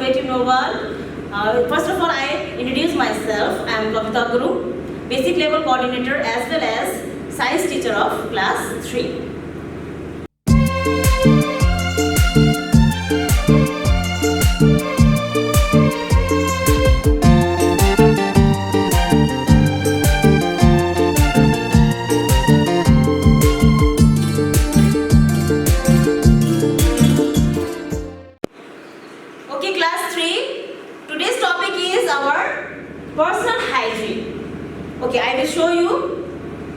innovative novel. First of all, I introduce myself. I am Kavita Guru, basic level coordinator as well as science teacher of class 3. Okay, class 3. Today's topic is our personal hygiene. Okay, I will show you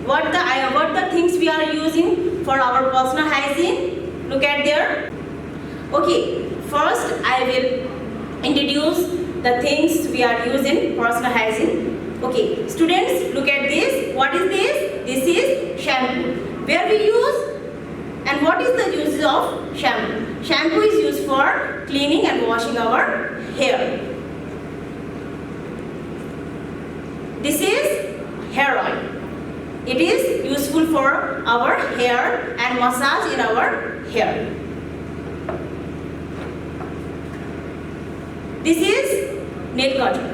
what the things we are using for our personal hygiene. Look at there. Okay, first I will introduce the things we are using personal hygiene. Okay, students, look at this. What is this? This is shampoo. Where we use and what is the use of shampoo? Shampoo is used for cleaning and washing our hair. This is hair oil. It is useful for our hair and massage in our hair. This is nail cutter.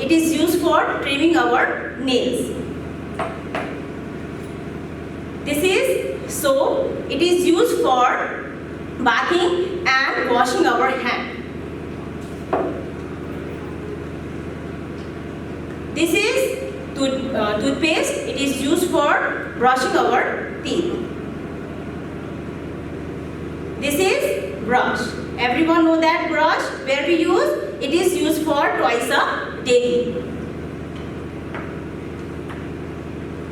It is used for trimming our nails. This is soap. It is used for bathing and washing our hand. This is toothpaste. It is used for brushing our teeth. This is brush. Everyone know that brush where we use? It is used for twice a day.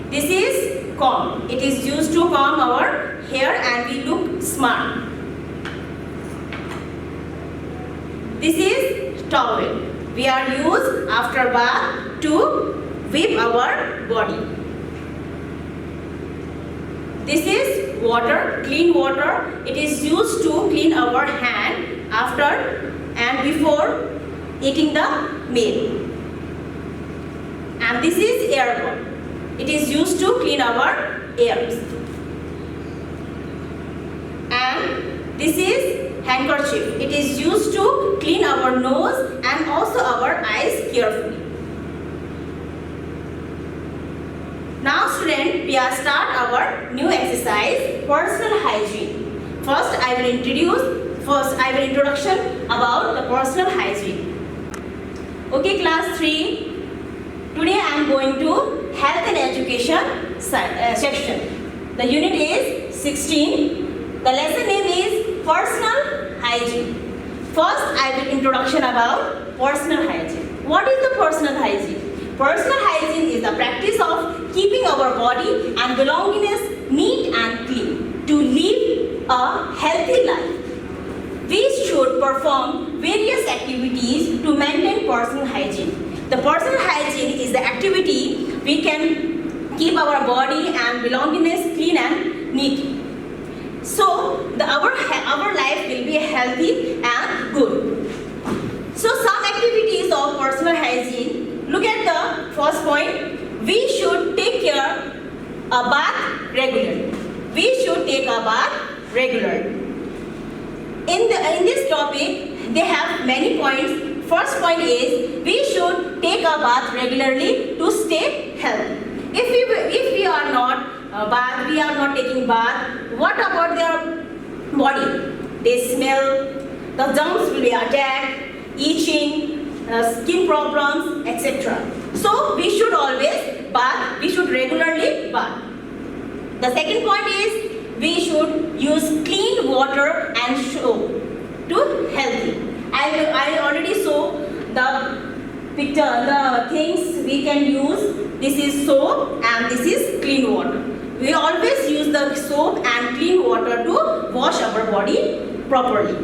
This is comb. It is used to comb our hair and we look smart. This is towel. We are used after bath to wipe our body. This is water, clean water. It is used to clean our hand after and before eating the meal. And this is air gun. It is used to clean our ears. And this is handkerchief. It is used to clean our nose and also our eyes carefully. Now student, we are start our new exercise, personal hygiene. First I will introduction about the personal hygiene. Okay, class 3. Today I am going to health and education section. The unit is 16. The lesson name is personal hygiene. First I will introduction about personal hygiene. What is the personal hygiene? Personal hygiene is the practice of keeping our body and belongingness neat and clean to live a healthy life. We should perform various activities to maintain personal hygiene. The personal hygiene is the activity we can keep our body and belongingness clean and neat. So our life will be healthy and good. So some activities of personal hygiene. Look at the first point. We should take care a bath regularly. We should take a bath regularly. In this topic, they have many points. First point is we should take a bath regularly to stay healthy. If we are not we are not taking bath, what about their body? They smell, the germs will be attacked, itching, skin problems, etc. So we should always bath. We should regularly bath. The second point is we should use clean water and soap to healthy. I already saw the picture, the things we can use. This is soap and this is clean water. We always use the soap and clean water to wash our body properly.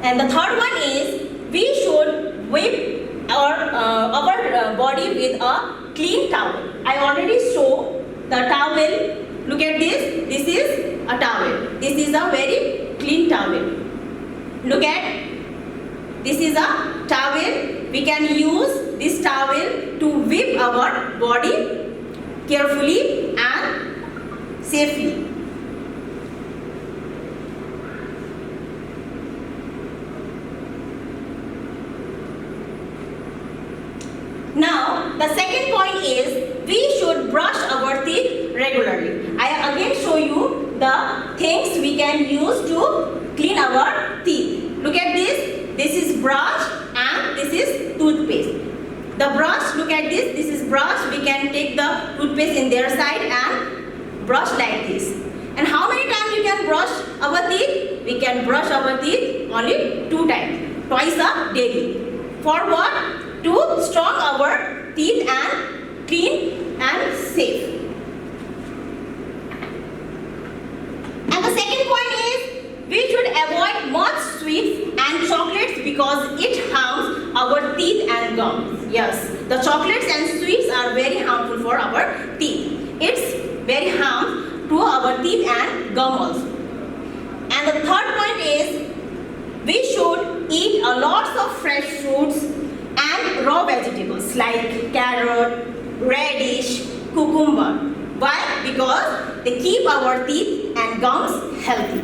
And the third one is we should wipe our body with a clean towel. I already saw the towel. Look at this. This is a towel. This is a very clean towel. Look at. This is a towel. We can use this towel to wipe our body carefully and safely. the second point is we should brush our teeth regularly. I again show you the things we can use to clean our teeth. Look at this. This is brush and this is toothpaste. The brush, look at this. This is brush. We can take the toothpaste in their side and brush like this. And how many times you can brush our teeth? We can brush our teeth only 2 times. Twice a daily. For what? To strong our teeth and clean and safe. And the second point is we should avoid much sweets and chocolates because it harms our teeth and gums. Yes, the chocolates and sweets are very harmful for our teeth. It's very harmful to our teeth and gum also. And the third point is we should eat a lot of fresh fruits and raw vegetables like carrot, radish, cucumber. Why? Because they keep our teeth and gums healthy.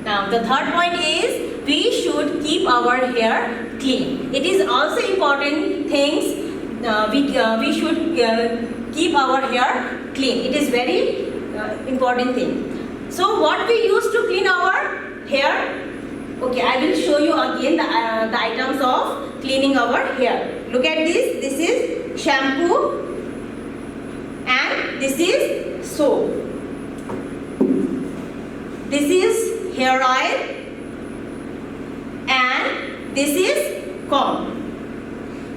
Now the third point is we should keep our hair clean. It is also important things we should keep our hair clean. It is very important thing. So what we use to clean our hair? Okay, I will show you again the items of cleaning our hair. Look at this. This is shampoo and this is soap. This is hair oil and this is comb.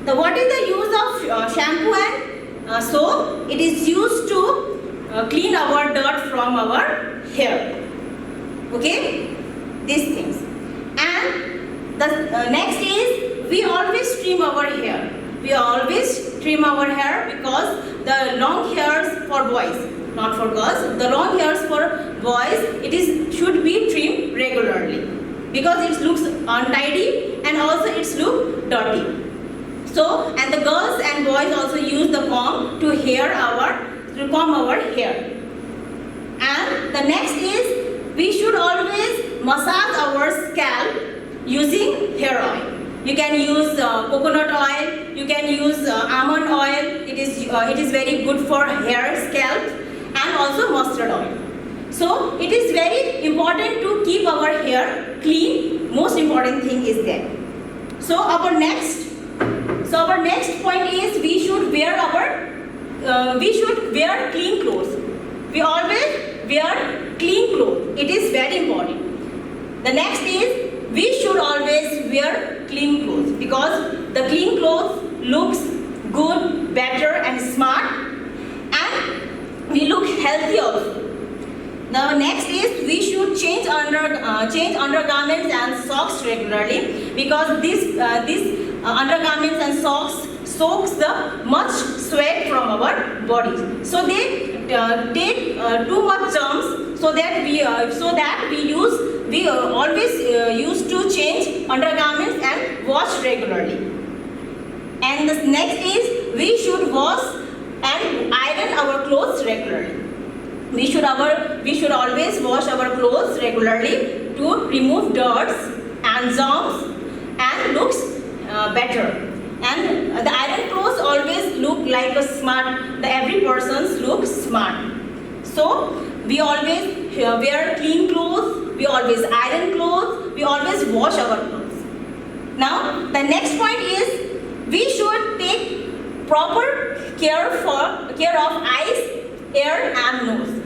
Now, what is the use of shampoo and soap? It is used to clean our dirt from our hair. Okay, these things. And the next is we always trim our hair. We always trim our hair because the long hairs for boys, not for girls, the long hairs for boys, should be trimmed regularly because it looks untidy and also it looks dirty. So, and the girls and boys also use the comb to comb our hair. And the next is we should always massage our scalp using hair oil. You can use coconut oil, you can use almond oil. It is very good for hair, scalp, and also mustard oil. So it is very important to keep our hair clean. Most important thing is that. So our next point is we should wear clean clothes. We always wear clean clothes. It is very important. The next is we should always wear clean clothes because the clean clothes looks good, better and smart and we look healthy also. The next is we should change undergarments and socks regularly because these undergarments and socks soaks the much sweat from our bodies. So they take too much germs so that we always used to change undergarments and wash regularly. And the next is we should wash and iron our clothes regularly. We should always wash our clothes regularly to remove dirt and germs and looks better. And the iron clothes always look like a smart. Every person's looks smart. So we always wear clean clothes. We always iron clothes. We always wash our clothes. Now the next point is we should take proper care of eyes, ear and nose.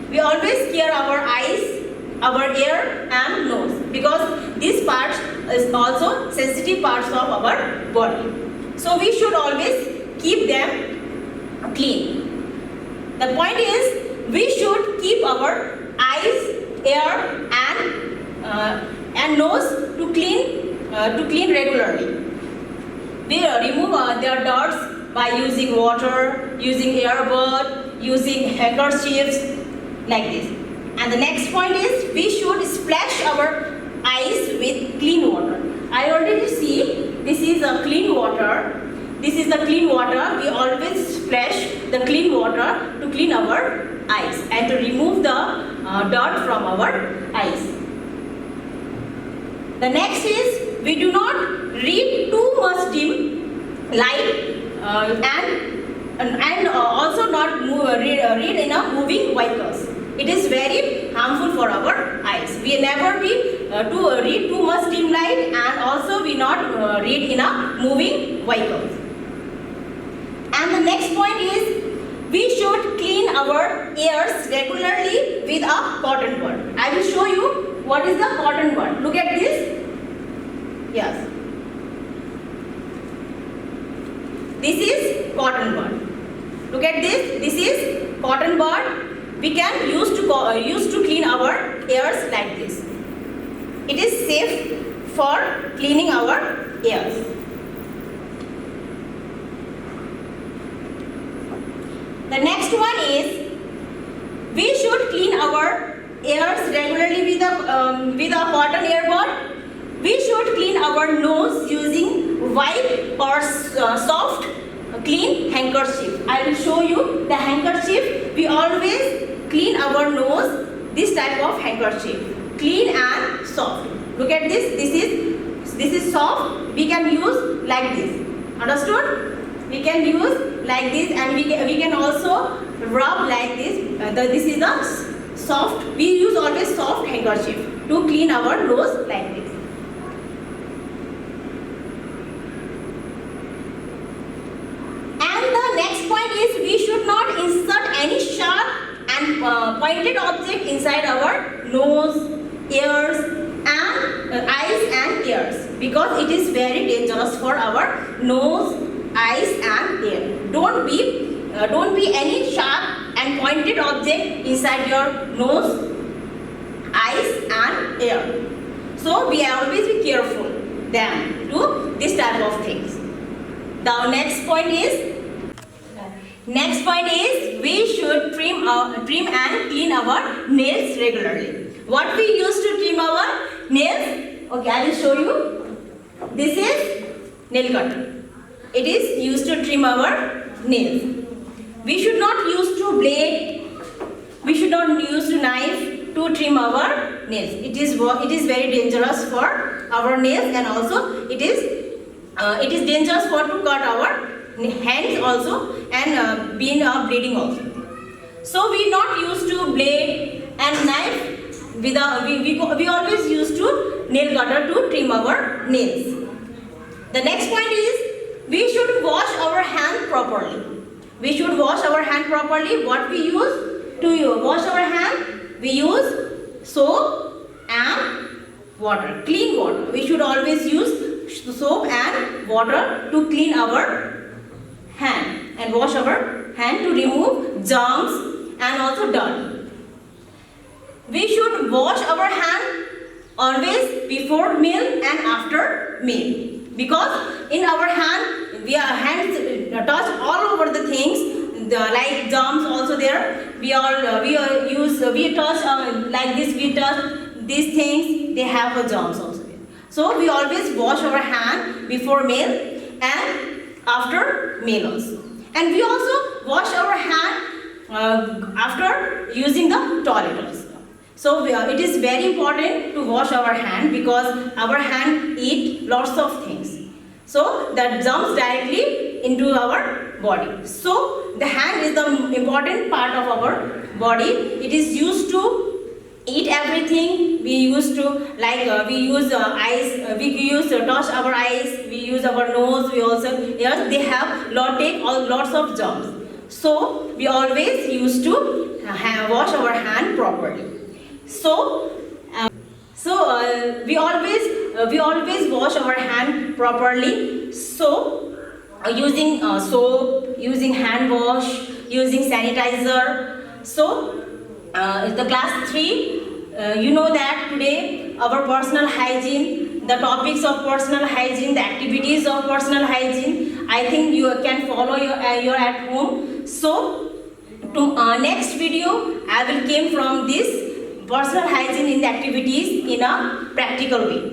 We always care our eyes, our ear and nose because these parts is also sensitive parts of our body. So we should always keep them clean. The point is we should keep our eyes, ear and nose to clean regularly. We remove their dirt by using water, using earbud, using handkerchiefs like this. And the next point is we should splash our eyes with clean water. I already see this is a clean water. This is the clean water. We always splash the clean water to clean our eyes and to remove the dirt from our eyes. The next is we do not read too much dim and also not read in a moving vehicles. It is very harmful for our eyes. We never be to read too much dim light, and also we not read in a moving vehicles. And the next point is we should clean our ears regularly with a cotton bud. I will show you what is the cotton bud. Look at this. Yes. This is cotton bud. Look at this. This is cotton bud. We can use to clean our ears like this. It is safe for cleaning our ears. The next one is we should clean our ears regularly with a cotton earbud. We should clean our nose using white or soft clean handkerchief. I will show you the handkerchief. We always clean our nose this type of handkerchief, clean and soft. Look at this. This is soft. We can use like this. Understood? We can use like this, and we can also rub like this. This is the soft. We use always soft handkerchief to clean our nose like this. And the next point is we should not insert any sharp and pointed object inside our nose, ears, and eyes and ears, because it is very dangerous for our nose, eyes and ear. Don't be any sharp and pointed object inside your nose, eyes and ear. So we always be careful then do this type of things. The next point is we should trim and clean our nails regularly. What we use to trim our nails? Okay, I will show you. This is nail cutter. It is used to trim our nails. We should not use to blade. We should not use to knife to trim our nails. It is very dangerous for our nails, and also it is dangerous for to cut our hands also, and being bleeding also. So we not used to blade and knife. We always used to nail cutter to trim our nails. The next point is we should wash our hand properly. We should wash our hand properly. What we use to wash our hand? We use soap and water, clean water. We should always use soap and water to clean our hand and wash our hand to remove germs and also dirt. We should wash our hand always before meal and after meal, because in our hand hands touch all over the things, like germs also there. We touch like this. We touch these things. They have germs also there. So we always wash our hand before meal and after meal also. And we also wash our hand after using the toilet also. So it is very important to wash our hand, because our hand eat lots of things. So that jumps directly into our body. So the hand is the important part of our body. It is used to eat everything. We used to we use eyes. We use to touch our eyes. We use our nose. We also they have lots of germs. So we always used to wash our hand properly. So we always wash our hand properly. So using soap, using hand wash, using sanitizer. So the class 3, you know that today our personal hygiene, the topics of personal hygiene, the activities of personal hygiene, I think you can follow your at home. So to next video I will came from this personal hygiene in the activities in a practical way.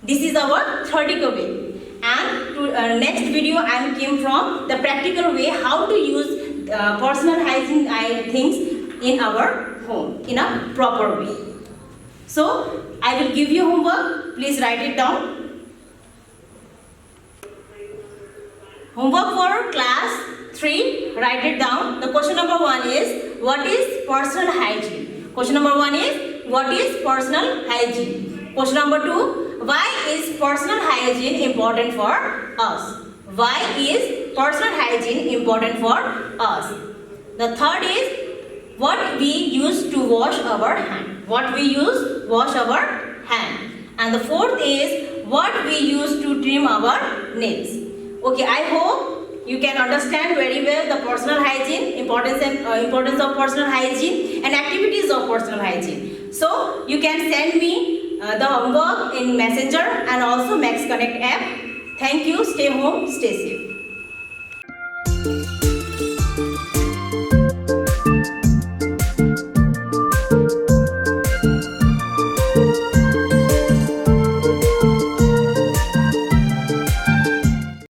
This is our theoretical way, and to next video I came from the practical way, how to use personal hygiene things in our home in a proper way. So I will give you homework. Please write it down. Homework for class 3. Write it down. The question number 1 is, what is personal hygiene? Question number 1 is, what is personal hygiene? Question number 2, why is personal hygiene important for us? Why is personal hygiene important for us? The third is, what we use to wash our hand. What we use wash our hand. And the fourth is, what we use to trim our nails. Okay, I hope you can understand very well the personal hygiene, importance of personal hygiene and activities of personal hygiene. So you can send me the homework in Messenger and also Max Connect app. Thank you. Stay home, stay safe.